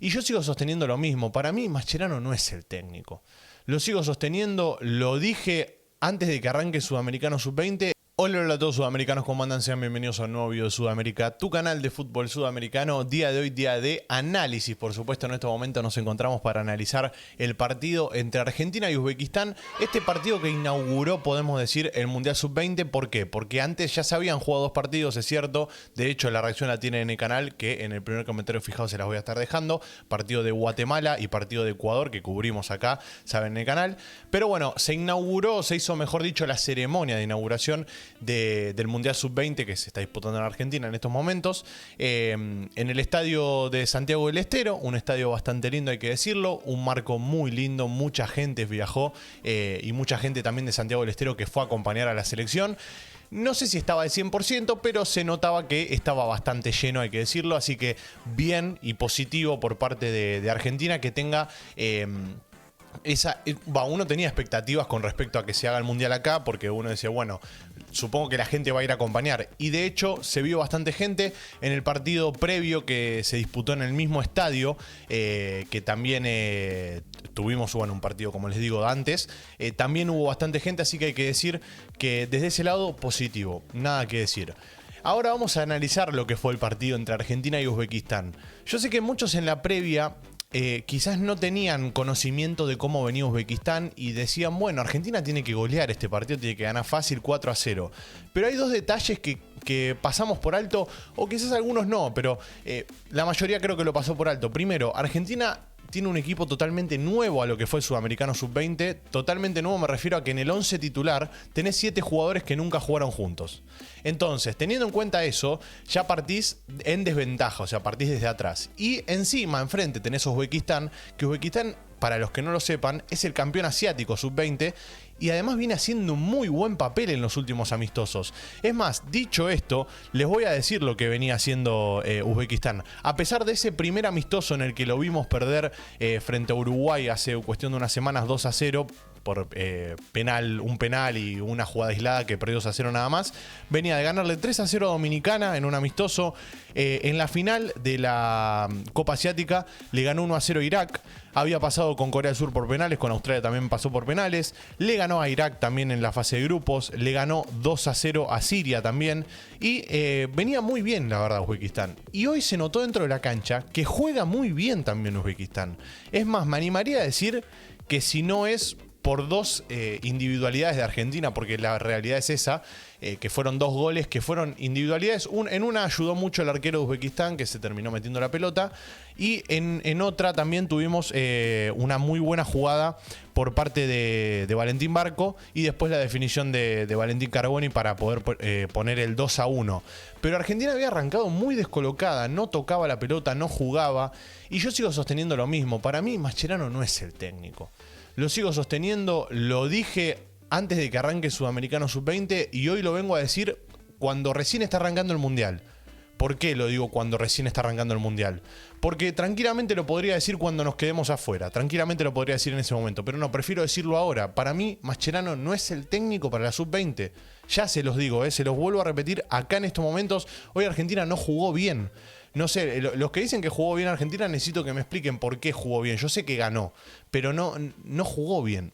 Y yo sigo sosteniendo lo mismo. Para mí, Mascherano no es el técnico. Lo sigo sosteniendo, lo dije antes de que arranque Sudamericano Sub-20. Hola, hola a todos sudamericanos, ¿cómo andan? Sean bienvenidos a un nuevo video de Sudamérica, tu canal de fútbol sudamericano. Día de hoy, día de análisis. Por supuesto, en este momento nos encontramos para analizar el partido entre Argentina y Uzbekistán. Este partido que inauguró, podemos decir, el Mundial Sub-20. ¿Por qué? Porque antes ya se habían jugado dos partidos, es cierto. De hecho, la reacción la tienen en el canal, que en el primer comentario fijado se las voy a estar dejando. Partido de Guatemala y partido de Ecuador, que cubrimos acá, saben, en el canal. Pero bueno, se inauguró, se hizo, mejor dicho, la ceremonia de inauguración del Mundial Sub-20 que se está disputando en Argentina en estos momentos, en el estadio de Santiago del Estero, un estadio bastante lindo, hay que decirlo, un marco muy lindo, mucha gente viajó y mucha gente también de Santiago del Estero que fue a acompañar a la selección. No sé si estaba al 100%, pero se notaba que estaba bastante lleno, hay que decirlo, así que bien y positivo por parte de Argentina que tenga... uno tenía expectativas con respecto a que se haga el Mundial acá, porque uno decía, bueno, supongo que la gente va a ir a acompañar. Y de hecho se vio bastante gente en el partido previo que se disputó en el mismo estadio, que también tuvimos, bueno, un partido, como les digo, antes. También hubo bastante gente, así que hay que decir que desde ese lado, positivo, nada que decir. Ahora vamos a analizar lo que fue el partido entre Argentina y Uzbekistán. Yo sé que muchos en la previa... quizás no tenían conocimiento de cómo venía Uzbekistán y decían, bueno, Argentina tiene que golear este partido, tiene que ganar fácil 4-0. Pero hay dos detalles que pasamos por alto, o quizás algunos no, pero la mayoría creo que lo pasó por alto. Primero, Argentina tiene un equipo totalmente nuevo a lo que fue el Sudamericano Sub-20. Totalmente nuevo, me refiero a que en el 11 titular tenés 7 jugadores que nunca jugaron juntos. Entonces, teniendo en cuenta eso, ya partís en desventaja, o sea, partís desde atrás. Y encima, enfrente, tenés Uzbekistán, que Uzbekistán, para los que no lo sepan, es el campeón asiático Sub-20 y además viene haciendo un muy buen papel en los últimos amistosos. Es más, dicho esto, les voy a decir lo que venía haciendo Uzbekistán. A pesar de ese primer amistoso en el que lo vimos perder frente a Uruguay hace cuestión de unas semanas 2-0, por un penal y una jugada aislada que perdió 2-0 nada más. Venía de ganarle 3-0 a Dominicana en un amistoso. En la final de la Copa Asiática le ganó 1-0 a Irak. Había pasado con Corea del Sur por penales, con Australia también pasó por penales. Le ganó a Irak también en la fase de grupos. Le ganó 2-0 a Siria también. Y venía muy bien, la verdad, Uzbekistán. Y hoy se notó dentro de la cancha que juega muy bien también Uzbekistán. Es más, me animaría a decir que si no es por dos individualidades de Argentina, porque la realidad es esa, que fueron dos goles que fueron individualidades. En una ayudó mucho el arquero de Uzbekistán, que se terminó metiendo la pelota, y en otra también tuvimos una muy buena jugada por parte de Valentín Barco, y después la definición de Valentín Carboni para poder poner el 2-1. Pero Argentina había arrancado muy descolocada, no tocaba la pelota, no jugaba, y yo sigo sosteniendo lo mismo. Para mí, Mascherano no es el técnico. Lo sigo sosteniendo, lo dije antes de que arranque Sudamericano Sub-20 y hoy lo vengo a decir cuando recién está arrancando el Mundial. ¿Por qué lo digo cuando recién está arrancando el Mundial? Porque tranquilamente lo podría decir cuando nos quedemos afuera, tranquilamente lo podría decir en ese momento, pero no, prefiero decirlo ahora. Para mí, Mascherano no es el técnico para la Sub-20. Ya se los digo, se los vuelvo a repetir acá en estos momentos. Hoy Argentina no jugó bien. No sé, los que dicen que jugó bien Argentina necesito que me expliquen por qué jugó bien. Yo sé que ganó, pero no jugó bien.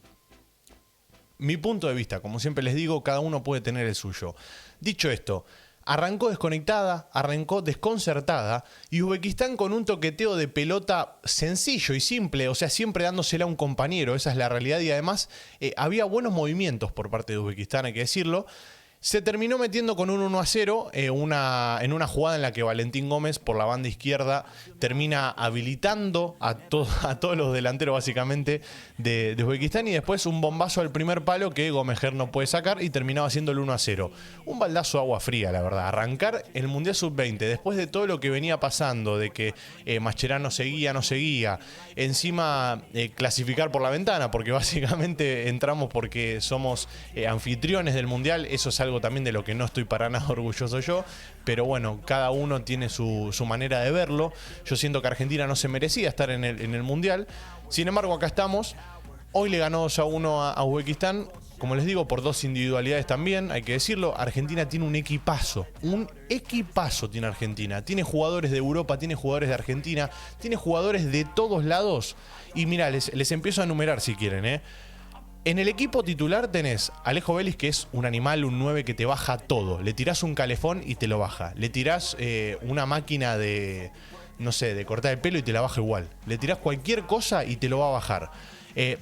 Mi punto de vista, como siempre les digo, cada uno puede tener el suyo. Dicho esto, arrancó desconectada, arrancó desconcertada y Uzbekistán con un toqueteo de pelota sencillo y simple, o sea, siempre dándosela a un compañero, esa es la realidad, y además había buenos movimientos por parte de Uzbekistán, hay que decirlo. Se terminó metiendo con un 1-0 en una jugada en la que Valentín Gómez por la banda izquierda termina habilitando a todos los delanteros básicamente de Uzbekistán, y después un bombazo al primer palo que Gómez no puede sacar y terminaba haciendo el 1-0. Un baldazo de agua fría, la verdad. Arrancar el Mundial Sub-20 después de todo lo que venía pasando, de que Mascherano seguía, no seguía, encima clasificar por la ventana, porque básicamente entramos porque somos anfitriones del Mundial. Eso es algo también de lo que no estoy para nada orgulloso yo, pero bueno, cada uno tiene su manera de verlo. Yo siento que Argentina no se merecía estar en el Mundial, sin embargo acá estamos. Hoy le ganó 2-1 a Uzbekistán, como les digo, por dos individualidades también, hay que decirlo. Argentina tiene un equipazo tiene Argentina. Tiene jugadores de Europa, tiene jugadores de Argentina, tiene jugadores de todos lados. Y mirá, les empiezo a enumerar si quieren, ¿eh? En el equipo titular tenés Alejo Vélez, que es un animal, un 9 que te baja todo. Le tirás un calefón y te lo baja. Le tirás una máquina de, no sé, de cortar el pelo y te la baja igual. Le tirás cualquier cosa y te lo va a bajar.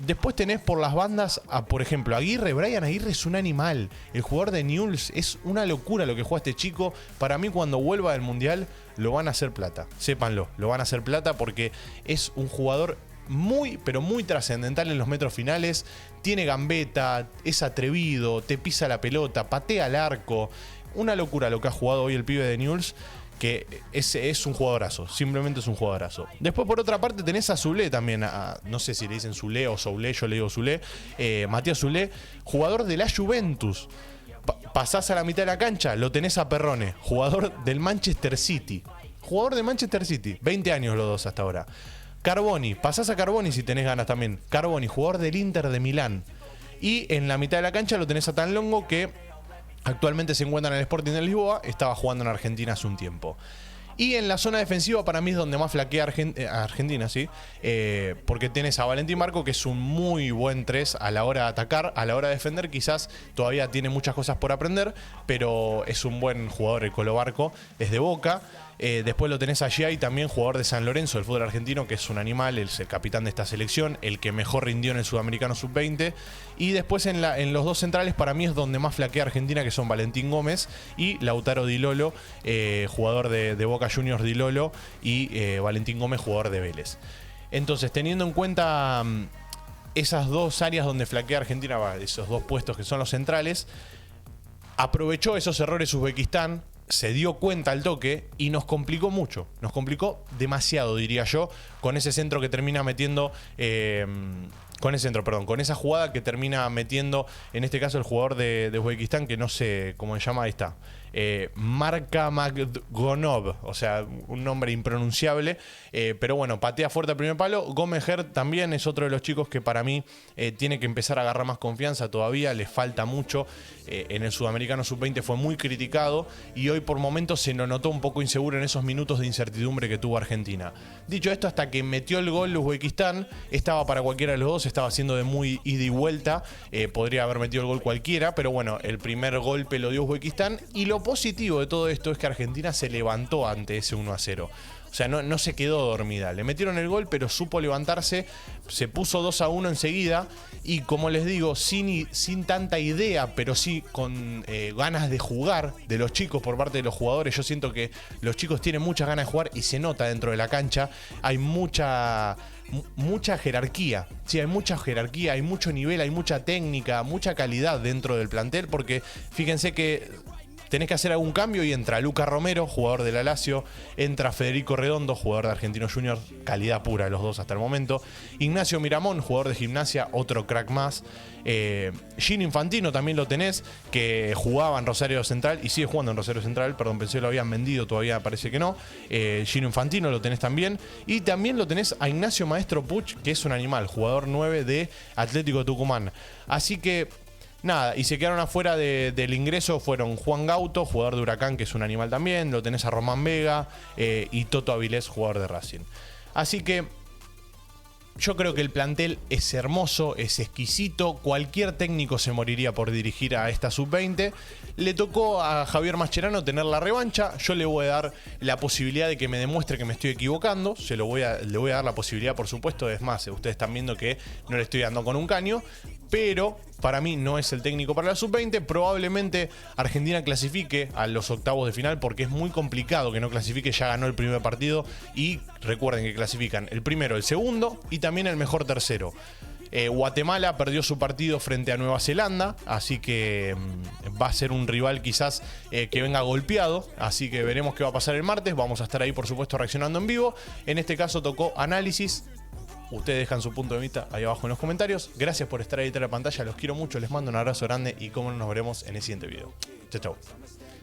Después tenés por las bandas, por ejemplo, Aguirre. Brian Aguirre es un animal. El jugador de Newell's es una locura lo que juega este chico. Para mí, cuando vuelva del Mundial, lo van a hacer plata. Sépanlo, lo van a hacer plata porque es un jugador muy, pero muy trascendental en los metros finales. Tiene gambeta, es atrevido, te pisa la pelota, patea al arco. Una locura lo que ha jugado hoy el pibe de Newell's, que es un jugadorazo, simplemente es un jugadorazo. Después, por otra parte, tenés a Zulé también, no sé si le dicen Zulé o Soulé, yo le digo Zulé, Matías Zulé, jugador de la Juventus. Pasás a la mitad de la cancha, lo tenés a Perrone, jugador del Manchester City. Jugador de Manchester City, 20 años los dos hasta ahora. Carboni, pasás a Carboni si tenés ganas también. Carboni, jugador del Inter de Milán. Y en la mitad de la cancha lo tenés a Tanlongo, que actualmente se encuentra en el Sporting de Lisboa, estaba jugando en Argentina hace un tiempo. Y en la zona defensiva para mí es donde más flaquea Argentina, ¿sí? Porque tenés a Valentín Marco, que es un muy buen 3 a la hora de atacar, a la hora de defender quizás todavía tiene muchas cosas por aprender, pero es un buen jugador. El Colo Barco es de Boca. Después lo tenés a Giai, también jugador de San Lorenzo del fútbol argentino, que es un animal, es el capitán de esta selección, el que mejor rindió en el Sudamericano Sub-20. Y después en los dos centrales para mí es donde más flaquea Argentina, que son Valentín Gómez y Lautaro Di Lolo, jugador de Boca Juniors Di Lolo, y Valentín Gómez, jugador de Vélez. Entonces, teniendo en cuenta esas dos áreas donde flaquea Argentina, esos dos puestos que son los centrales, aprovechó esos errores Uzbekistán, se dio cuenta al toque y nos complicó mucho. Nos complicó demasiado, diría yo, con ese centro que termina metiendo... con esa jugada que termina metiendo, en este caso, el jugador de Uzbekistán, que no sé cómo se llama, ahí está. Marka Magdonov, o sea, un nombre impronunciable, pero bueno, patea fuerte al primer palo. Gómez Ger también es otro de los chicos que para mí tiene que empezar a agarrar más confianza todavía, le falta mucho. En el Sudamericano Sub-20 fue muy criticado y hoy por momentos se lo notó un poco inseguro en esos minutos de incertidumbre que tuvo Argentina. Dicho esto, hasta que metió el gol Uzbekistán, estaba para cualquiera de los dos, estaba haciendo de muy ida y vuelta, podría haber metido el gol cualquiera, pero bueno, el primer golpe lo dio Uzbekistán. Y lo positivo de todo esto es que Argentina se levantó ante ese 1-0. O sea, no se quedó dormida. Le metieron el gol, pero supo levantarse. Se puso 2-1 enseguida. Y como les digo, sin tanta idea, pero sí con ganas de jugar de los chicos por parte de los jugadores. Yo siento que los chicos tienen muchas ganas de jugar y se nota dentro de la cancha. Hay mucha jerarquía. Sí, hay mucha jerarquía, hay mucho nivel, hay mucha técnica, mucha calidad dentro del plantel. Porque fíjense que tenés que hacer algún cambio y entra Luca Romero, jugador de la Lazio, entra Federico Redondo, jugador de Argentinos Juniors, calidad pura los dos hasta el momento, Ignacio Miramón, jugador de Gimnasia, otro crack más, Gino Infantino también lo tenés, que jugaba en Rosario Central y sigue jugando en Rosario Central, perdón, pensé que lo habían vendido, todavía parece que no. Gino Infantino lo tenés también, y también lo tenés a Ignacio Maestro Puch, que es un animal, jugador 9 de Atlético Tucumán. Así que nada, y se quedaron afuera del ingreso fueron Juan Gauto, jugador de Huracán, que es un animal también, lo tenés a Román Vega, y Toto Avilés, jugador de Racing. Así que yo creo que el plantel es hermoso, es exquisito. Cualquier técnico se moriría por dirigir a esta sub-20. Le tocó a Javier Mascherano tener la revancha. Yo le voy a dar la posibilidad de que me demuestre que me estoy equivocando. Le voy a dar la posibilidad, por supuesto. Es más, ustedes están viendo que no le estoy dando con un caño. Pero para mí no es el técnico para la sub-20. Probablemente Argentina clasifique a los octavos de final porque es muy complicado que no clasifique. Ya ganó el primer partido y recuerden que clasifican el primero, el segundo y también el mejor tercero. Guatemala perdió su partido frente a Nueva Zelanda, así que va a ser un rival quizás que venga golpeado, así que veremos qué va a pasar el martes. Vamos a estar ahí, por supuesto, reaccionando en vivo. En este caso tocó análisis. Ustedes dejan su punto de vista ahí abajo en los comentarios. Gracias por estar ahí detrás de la pantalla, los quiero mucho, les mando un abrazo grande y como no, nos veremos en el siguiente video. Chau, chau.